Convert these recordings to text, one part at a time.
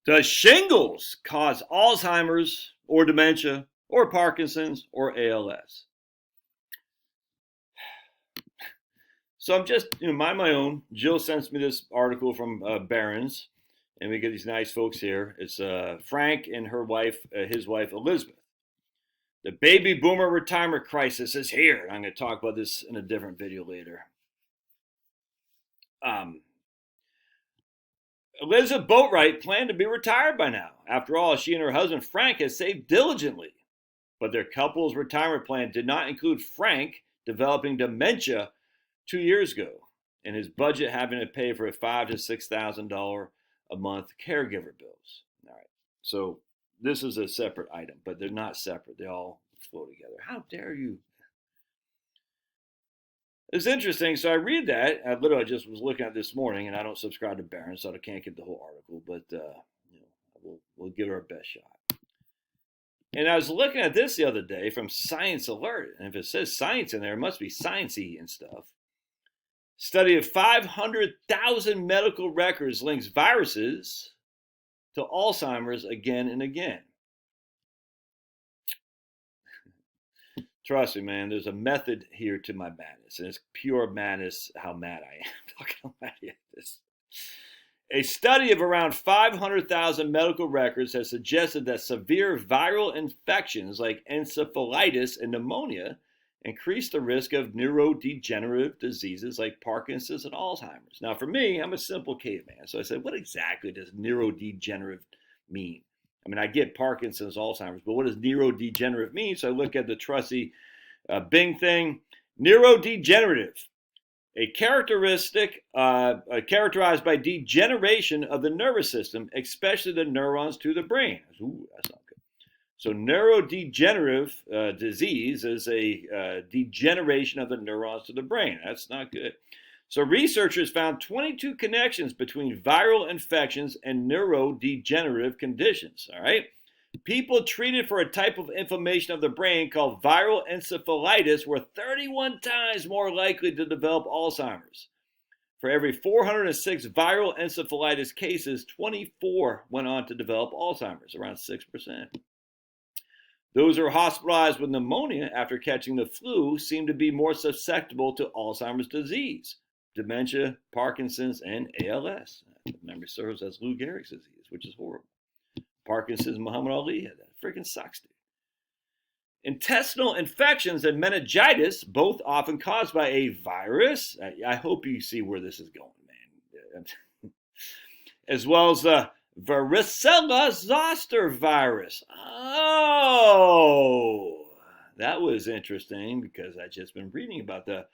Does shingles cause Alzheimer's or dementia or Parkinson's or ALS? So I'm just, mind my own. Jill sends me this article from Barron's, and we get these nice folks here. It's Frank and her wife, his wife Elizabeth. The baby boomer retirement crisis is here. I'm going to talk about this in a different video later. Elizabeth Boatwright planned to be retired by now. After all, she and her husband Frank had saved diligently. But their couple's retirement plan did not include Frank developing dementia 2 years ago, and his budget having to pay for $5,000 to $6,000 a month caregiver bills. All right, so this is a separate item, but they're not separate. They all flow together. How dare you? It's interesting. So I read that. I literally just was looking at it this morning, and I don't subscribe to Barron, so I can't get the whole article, but we'll give it our best shot. And I was looking at this the other day from Science Alert, and if it says science in there, it must be sciencey and stuff. Study of 500,000 medical records links viruses to Alzheimer's again and again. Trust me, man, there's a method here to my madness, and it's pure madness how mad I am talking about this. A study of around 500,000 medical records has suggested that severe viral infections like encephalitis and pneumonia increase the risk of neurodegenerative diseases like Parkinson's and Alzheimer's. Now, for me, I'm a simple caveman, so I said, what exactly does neurodegenerative mean? I mean, I get Parkinson's, Alzheimer's, but what does neurodegenerative mean? So I look at the trusty Bing thing. Neurodegenerative, a characteristic characterized by degeneration of the nervous system, especially the neurons to the brain. Ooh, that's not good. So neurodegenerative disease is a degeneration of the neurons to the brain. That's not good. So researchers found 22 connections between viral infections and neurodegenerative conditions. All right. People treated for a type of inflammation of the brain called viral encephalitis were 31 times more likely to develop Alzheimer's. For every 406 viral encephalitis cases, 24 went on to develop Alzheimer's, around 6%. Those who are hospitalized with pneumonia after catching the flu seem to be more susceptible to Alzheimer's disease, dementia, Parkinson's, and ALS. If memory serves, as Lou Gehrig's disease, which is horrible. Parkinson's, Muhammad Ali had that. Freaking sucks, dude. Intestinal infections and meningitis, both often caused by a virus. I hope you see where this is going, man. As well as the varicella zoster virus. Oh, that was interesting because I just been reading about the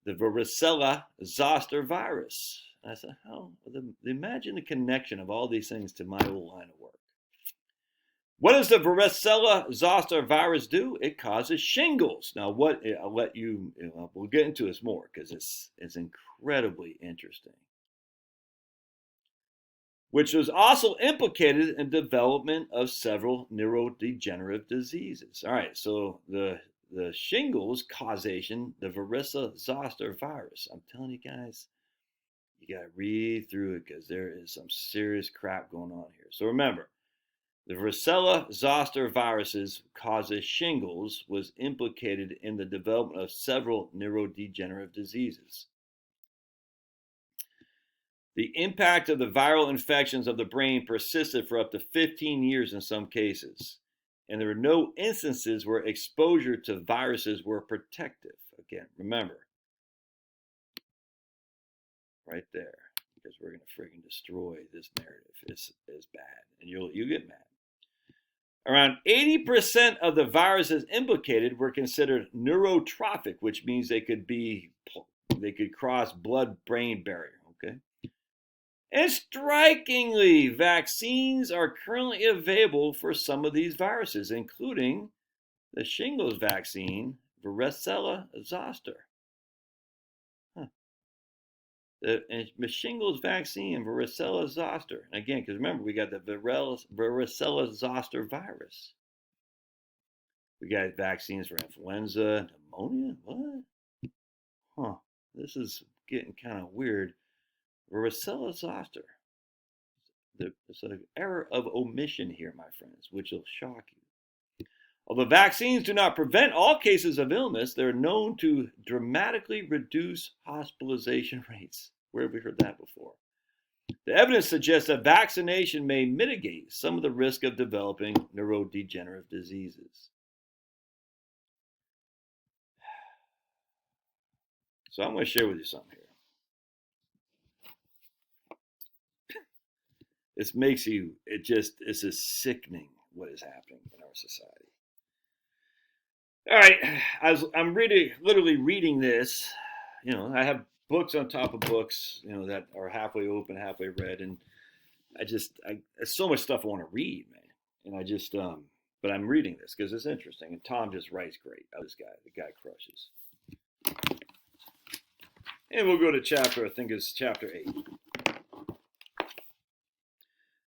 varicella zoster virus. I said, how? Imagine the connection of all these things to my old line of work. What does the varicella zoster virus do? It causes shingles. Now, I'll let you, we'll get into this more because it's incredibly interesting. Which was also implicated in development of several neurodegenerative diseases. All right, so the shingles causation, the varicella zoster virus. I'm telling you guys, you got to read through it because there is some serious crap going on here. So remember, the varicella zoster viruses causes shingles was implicated in the development of several neurodegenerative diseases. The impact of the viral infections of the brain persisted for up to 15 years in some cases, and there were no instances where exposure to viruses were protective. Again, remember, right there, because we're going to friggin' destroy this narrative. It's bad, and you'll get mad. Around 80% of the viruses implicated were considered neurotrophic, which means they could cross blood-brain barrier. Okay. And strikingly, vaccines are currently available for some of these viruses, including the shingles vaccine, varicella zoster. The shingles vaccine, varicella zoster. And again, because remember, we got the varicella zoster virus. We got vaccines for influenza, pneumonia. What? Huh. This is getting kind of weird. Varicella zoster. There's an error of omission here, my friends, which will shock you. Although vaccines do not prevent all cases of illness, they're known to dramatically reduce hospitalization rates. Where have we heard that before? The evidence suggests that vaccination may mitigate some of the risk of developing neurodegenerative diseases. So I'm going to share with you something here. This makes you, it's just sickening what is happening in our society. All right, I'm literally reading this. I have books on top of books, that are halfway open, halfway read, and there's so much stuff I want to read, man. And but I'm reading this because it's interesting, and Tom just writes great. The guy crushes. And we'll go to chapter, I think it's chapter 8.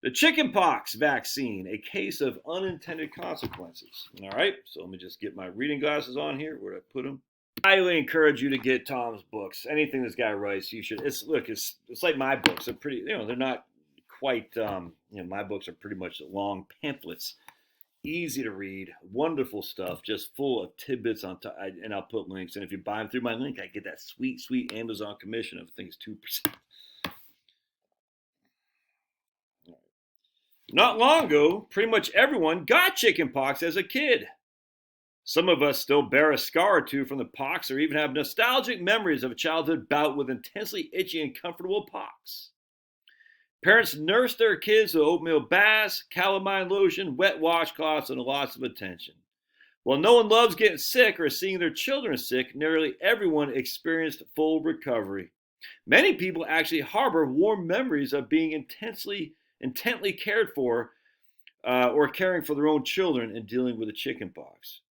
The chickenpox vaccine, a case of unintended consequences. All right, so let me just get my reading glasses on here. Where did I put them? I highly encourage you to get Tom's books. Anything this guy writes, you should. It's like my books. They're pretty, they're not quite, my books are pretty much long pamphlets. Easy to read, wonderful stuff, just full of tidbits on top. And I'll put links. And if you buy them through my link, I get that sweet, sweet Amazon commission of things 2%. Not long ago, pretty much everyone got chickenpox as a kid. Some of us still bear a scar or two from the pox, or even have nostalgic memories of a childhood bout with intensely itchy and uncomfortable pox. Parents nurse their kids with oatmeal baths, calamine lotion, wet washcloths, and lots of attention. While no one loves getting sick or seeing their children sick, nearly everyone experienced full recovery. Many people actually harbor warm memories of being intently cared for or caring for their own children and dealing with the chickenpox.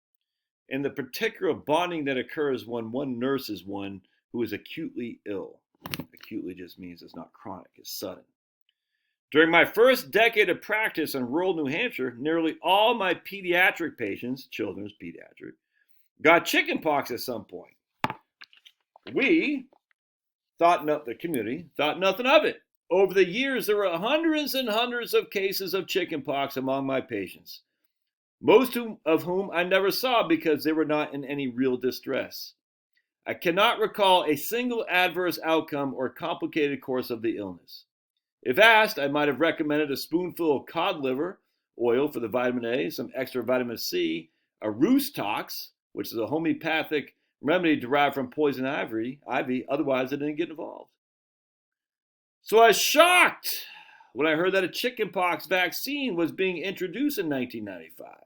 And the particular bonding that occurs when one nurses one who is acutely ill. Acutely just means it's not chronic, it's sudden. During my first decade of practice in rural New Hampshire, nearly all my pediatric patients, children's pediatric, got chickenpox at some point. The community thought nothing of it. Over the years, there were hundreds and hundreds of cases of chickenpox among my patients, most of whom I never saw because they were not in any real distress. I cannot recall a single adverse outcome or complicated course of the illness. If asked, I might have recommended a spoonful of cod liver oil for the vitamin A, some extra vitamin C, a roost tox, which is a homeopathic remedy derived from poison ivy. Otherwise, I didn't get involved. So I was shocked when I heard that a chickenpox vaccine was being introduced in 1995.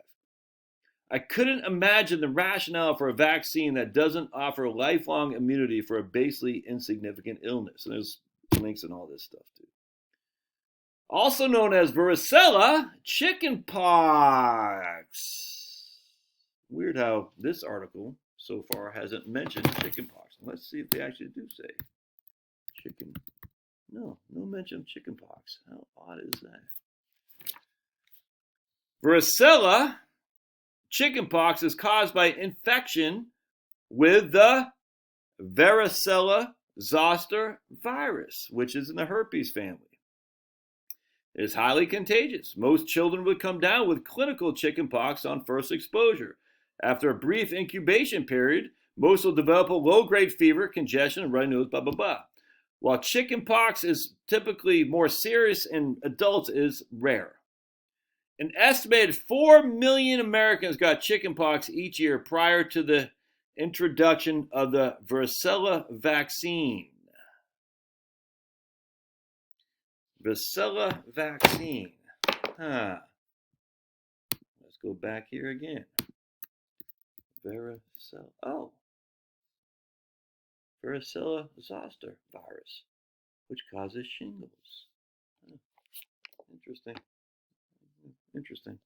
I couldn't imagine the rationale for a vaccine that doesn't offer lifelong immunity for a basically insignificant illness. And there's links and all this stuff too. Also known as varicella, chickenpox. Weird how this article so far hasn't mentioned chickenpox. Let's see if they actually do say chicken. No mention of chickenpox. How odd is that? Varicella chickenpox is caused by infection with the varicella zoster virus, which is in the herpes family. It is highly contagious. Most children would come down with clinical chickenpox on first exposure. After a brief incubation period, most will develop a low-grade fever, congestion, and runny nose, blah, blah, blah. While chickenpox is typically more serious in adults, it is rare. An estimated 4 million Americans got chickenpox each year prior to the introduction of the varicella vaccine. Varicella vaccine. Let's go back here again. Varicella. Oh. Varicella zoster virus, which causes shingles. Interesting.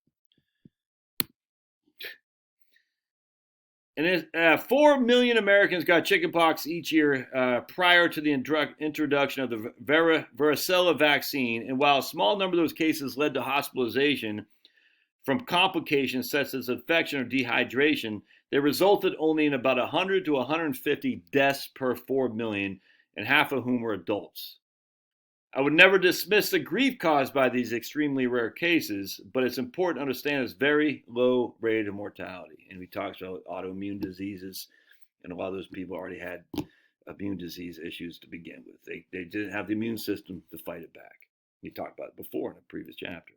And 4 million Americans got chickenpox each year prior to the introduction of the varicella vaccine. And while a small number of those cases led to hospitalization from complications such as infection or dehydration, they resulted only in about 100 to 150 deaths per 4 million, and half of whom were adults. I would never dismiss the grief caused by these extremely rare cases, but it's important to understand it's very low rate of mortality. And we talked about autoimmune diseases, and a lot of those people already had immune disease issues to begin with. They didn't have the immune system to fight it back. We talked about it before in a previous chapter.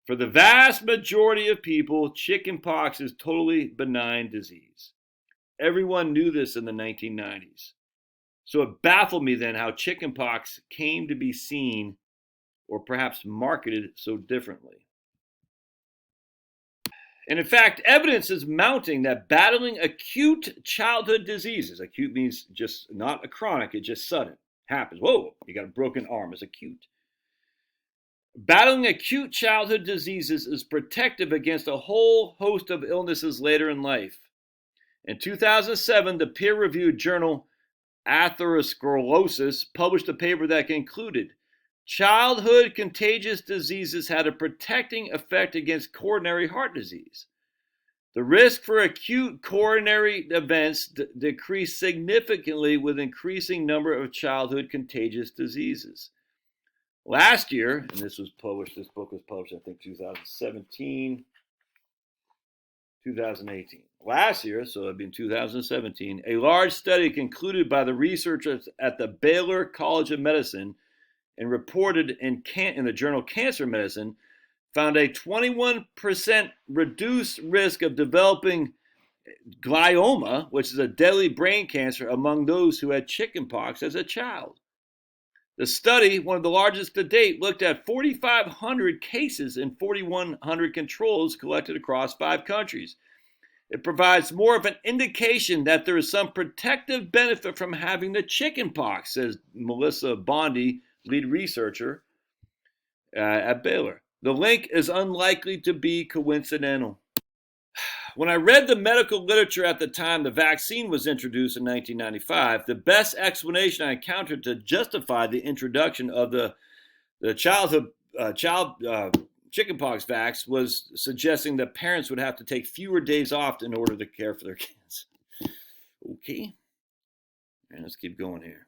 For the vast majority of people, chickenpox is totally benign disease. Everyone knew this in the 1990s. So it baffled me then how chickenpox came to be seen or perhaps marketed so differently. And in fact, evidence is mounting that battling acute childhood diseases, acute means just not a chronic, it's just sudden, happens. Whoa, you got a broken arm, it's acute. Battling acute childhood diseases is protective against a whole host of illnesses later in life. In 2007, the peer-reviewed journal Atherosclerosis published a paper that concluded childhood contagious diseases had a protecting effect against coronary heart disease. The risk for acute coronary events decreased significantly with increasing number of childhood contagious diseases. Last year, and this book was published, I think, 2017, 2018. Last year, so it'd been 2017, a large study concluded by the researchers at the Baylor College of Medicine and reported in the journal Cancer Medicine found a 21% reduced risk of developing glioma, which is a deadly brain cancer, among those who had chickenpox as a child. The study, one of the largest to date, looked at 4,500 cases and 4,100 controls collected across 5 countries. It provides more of an indication that there is some protective benefit from having the chickenpox, says Melissa Bondi, lead researcher at Baylor. The link is unlikely to be coincidental. When I read the medical literature at the time the vaccine was introduced in 1995, the best explanation I encountered to justify the introduction of the child chickenpox vax was suggesting that parents would have to take fewer days off in order to care for their kids. Okay, and let's keep going here.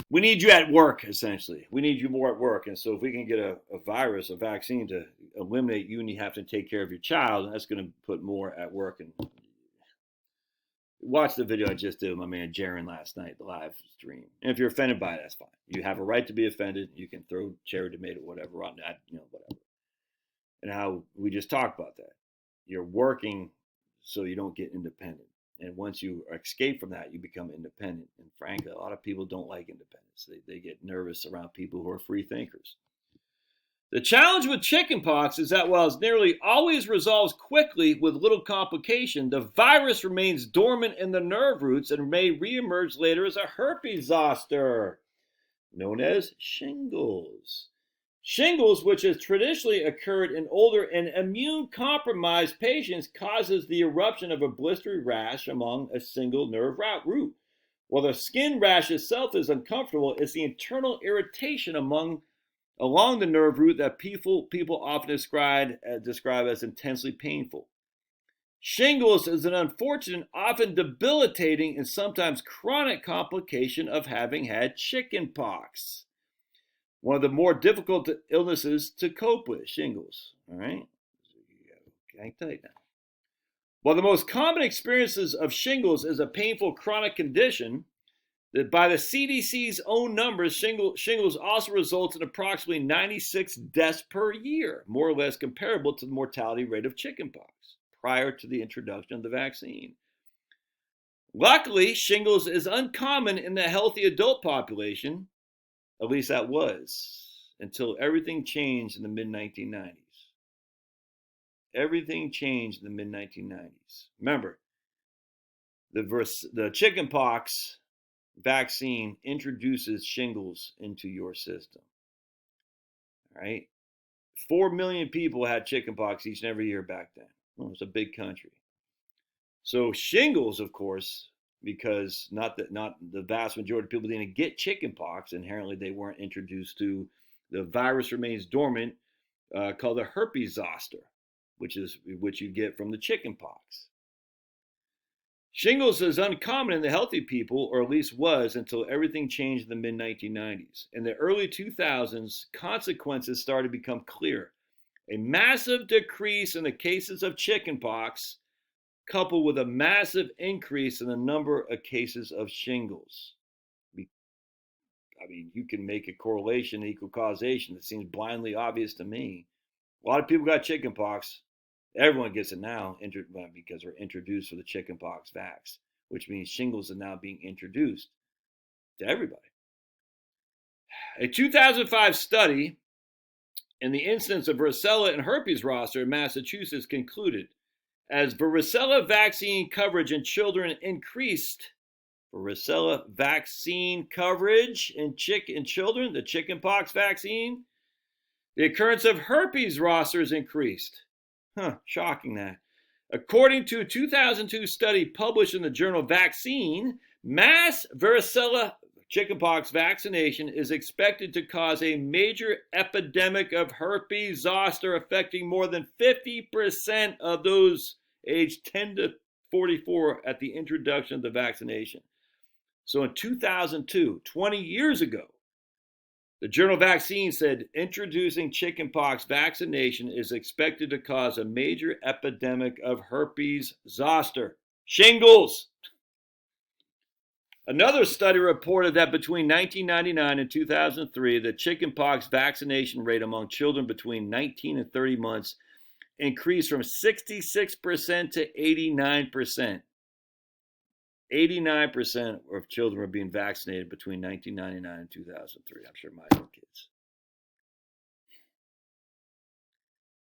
We need you at work, essentially. We need you more at work. And so if we can get a vaccine to eliminate you and you have to take care of your child, that's going to put more at work. And watch the video I just did with my man Jaron last night, the live stream. And if you're offended by it, that's fine. You have a right to be offended. You can throw cherry tomato, whatever on that, whatever. And how we just talked about that. You're working so you don't get independent. And once you escape from that, you become independent. And frankly, a lot of people don't like independence. They get nervous around people who are free thinkers. The challenge with chickenpox is that while it nearly always resolves quickly with little complication, the virus remains dormant in the nerve roots and may reemerge later as a herpes zoster, known as shingles. Shingles, which has traditionally occurred in older and immune-compromised patients, causes the eruption of a blistery rash along a single nerve root. While the skin rash itself is uncomfortable, it's the internal irritation along the nerve root that people often describe as intensely painful. Shingles is an unfortunate, often debilitating, and sometimes chronic complication of having had chickenpox. One of the more difficult illnesses to cope with, shingles. All right? Hang tight now. While the most common experiences of shingles is a painful chronic condition, that by the CDC's own numbers, shingles also results in approximately 96 deaths per year, more or less comparable to the mortality rate of chickenpox prior to the introduction of the vaccine. Luckily, shingles is uncommon in the healthy adult population. At least that was, until everything changed in the mid-1990s. Everything changed in the mid-1990s. Remember, the chickenpox vaccine introduces shingles into your system. All right? 4 million people had chickenpox each and every year back then. Well, it was a big country. So shingles, of course, because not the vast majority of people didn't get chickenpox, inherently they weren't introduced to the virus remains dormant, called a herpes zoster, which you get from the chickenpox. Shingles is uncommon in the healthy people, or at least was, until everything changed in the mid-1990s. In the early 2000s, consequences started to become clear. A massive decrease in the cases of chickenpox, coupled with a massive increase in the number of cases of shingles. I mean, you can make a correlation, equal causation. It seems blindly obvious to me. A lot of people got chickenpox. Everyone gets it now because we're introduced for the chickenpox vax, which means shingles are now being introduced to everybody. A 2005 study in the incidence of varicella and herpes zoster in Massachusetts concluded, as varicella vaccine coverage in children increased, varicella vaccine coverage in children, the chickenpox vaccine, the occurrence of herpes zosters increased. Shocking that. According to a 2002 study published in the journal Vaccine, mass varicella chickenpox vaccination is expected to cause a major epidemic of herpes zoster, affecting more than 50% of those aged 10 to 44 at the introduction of the vaccination. So in 2002, 20 years ago, the journal Vaccine said introducing chickenpox vaccination is expected to cause a major epidemic of herpes zoster, shingles. Another study reported that between 1999 and 2003, the chickenpox vaccination rate among children between 19 and 30 months increased from 66% to 89%. 89% of children were being vaccinated between 1999 and 2003. I'm sure my own kids.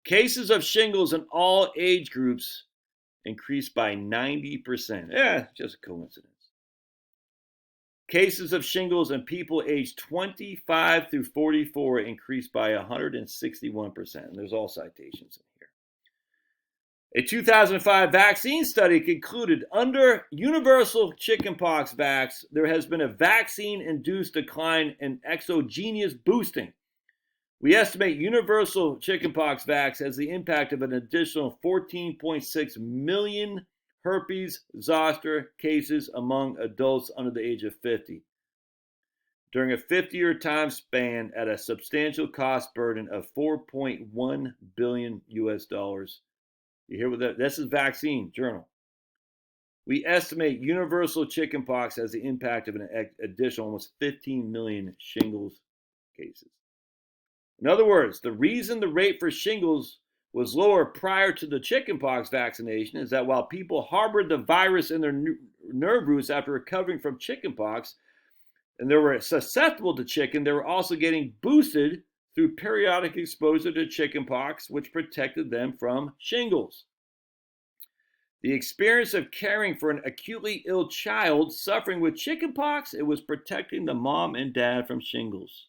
Cases of shingles in all age groups increased by 90%. Just a coincidence. Cases of shingles in people aged 25 through 44 increased by 161%. And there's all citations in here. A 2005 vaccine study concluded under universal chickenpox vax, there has been a vaccine-induced decline in exogenous boosting. We estimate universal chickenpox vax has the impact of an additional 14.6 million herpes zoster cases among adults under the age of 50 during a 50-year time span at a substantial cost burden of $4.1 billion US dollars. You hear what that? This is Vaccine Journal. We estimate universal chickenpox has the impact of an additional almost 15 million shingles cases. In other words, the reason the rate for shingles was lower prior to the chickenpox vaccination is that while people harbored the virus in their nerve roots after recovering from chickenpox, and they were susceptible to chicken, they were also getting boosted through periodic exposure to chickenpox, which protected them from shingles. The experience of caring for an acutely ill child suffering with chickenpox, it was protecting the mom and dad from shingles.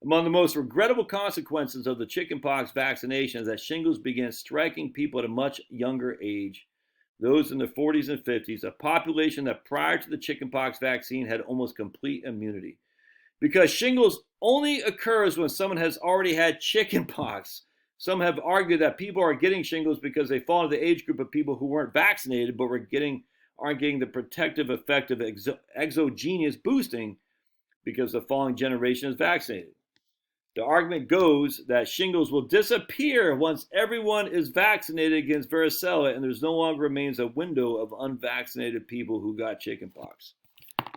Among the most regrettable consequences of the chickenpox vaccination is that shingles began striking people at a much younger age, those in their 40s and 50s, a population that prior to the chickenpox vaccine had almost complete immunity. Because shingles only occurs when someone has already had chickenpox. Some have argued that people are getting shingles because they fall into the age group of people who weren't vaccinated but aren't getting the protective effect of exogenous boosting because the following generation is vaccinated. The argument goes that shingles will disappear once everyone is vaccinated against varicella and there's no longer remains a window of unvaccinated people who got chickenpox.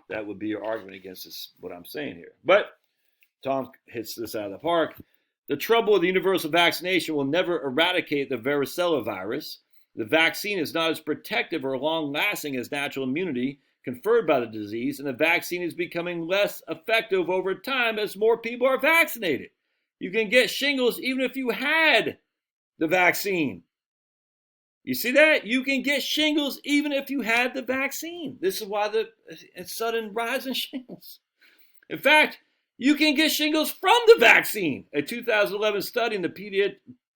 That would be your argument against this, what I'm saying here. But Tom hits this out of the park. The trouble with the universal vaccination will never eradicate the varicella virus. The vaccine is not as protective or long-lasting as natural immunity conferred by the disease, and the vaccine is becoming less effective over time as more people are vaccinated. You can get shingles even if you had the vaccine. You see that? You can get shingles even if you had the vaccine. This is why the sudden rise in shingles. In fact, you can get shingles from the vaccine. A 2011 study in the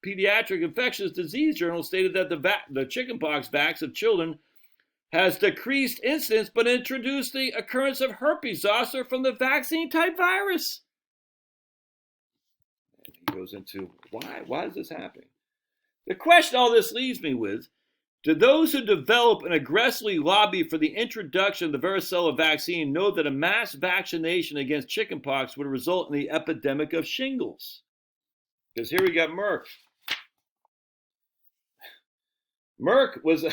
Pediatric Infectious Disease Journal stated that the chickenpox vax of children has decreased incidence but introduced the occurrence of herpes zoster from the vaccine-type virus. And he goes into why is this happening? The question all this leaves me with, Do those who develop and aggressively lobby for the introduction of the varicella vaccine know that a mass vaccination against chickenpox would result in the epidemic of shingles? Because here we got Merck. Merck was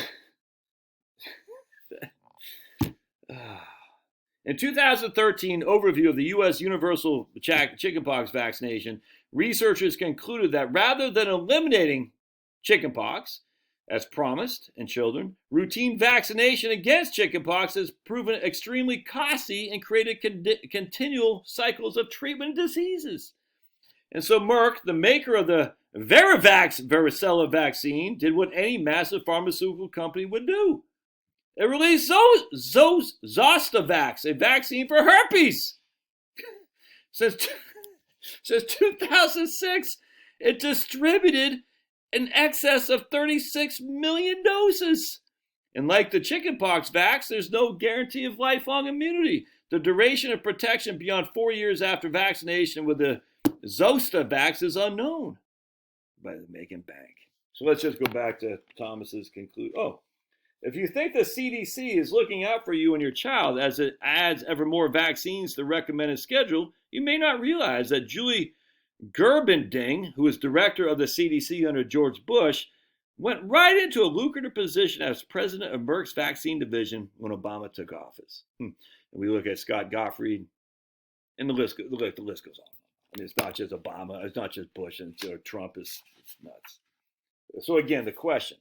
in 2013 overview of the U.S. universal chickenpox vaccination, researchers concluded that rather than eliminating chickenpox, as promised in children, routine vaccination against chickenpox has proven extremely costly and created continual cycles of treatment diseases. And so Merck, the maker of the Varivax varicella vaccine, did what any massive pharmaceutical company would do. It released Zostavax, a vaccine for herpes. Since 2006, it distributed in excess of 36 million doses. And like the chickenpox vax, there's no guarantee of lifelong immunity. The duration of protection beyond 4 years after vaccination with the Zostavax is unknown. By the making bank. So let's just go back to Thomas's conclusion. Oh, if you think the CDC is looking out for you and your child as it adds ever more vaccines to the recommended schedule, you may not realize that Julie Gerbending, who was director of the CDC under George Bush, went right into a lucrative position as president of Merck's vaccine division when Obama took office. And we look at Scott Gottfried, and the list goes on. I mean, it's not just Obama, it's not just Bush, and Trump is nuts. So again, the question.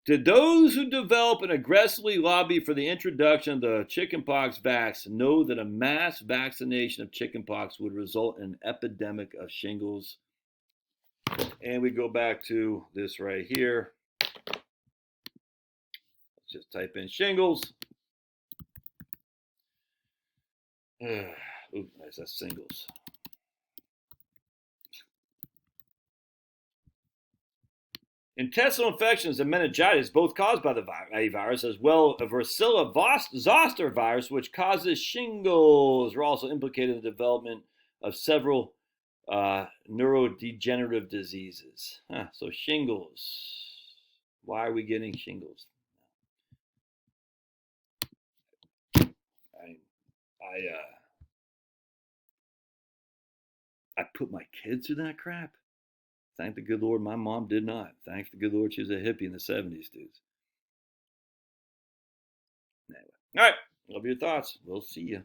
Did those who develop and aggressively lobby for the introduction of the chickenpox vax know that a mass vaccination of chickenpox would result in an epidemic of shingles? And we go back to this right here. Let's just type in shingles. Ooh, nice, that's singles. Intestinal infections and meningitis, both caused by the virus, as well as varicella zoster virus, which causes shingles, are also implicated in the development of several neurodegenerative diseases. So shingles. Why are we getting shingles? I put my kids through that crap. Thank the good Lord my mom did not. Thank the good Lord she was a hippie in the 70s, dudes. Anyway. All right. Love your thoughts. We'll see you.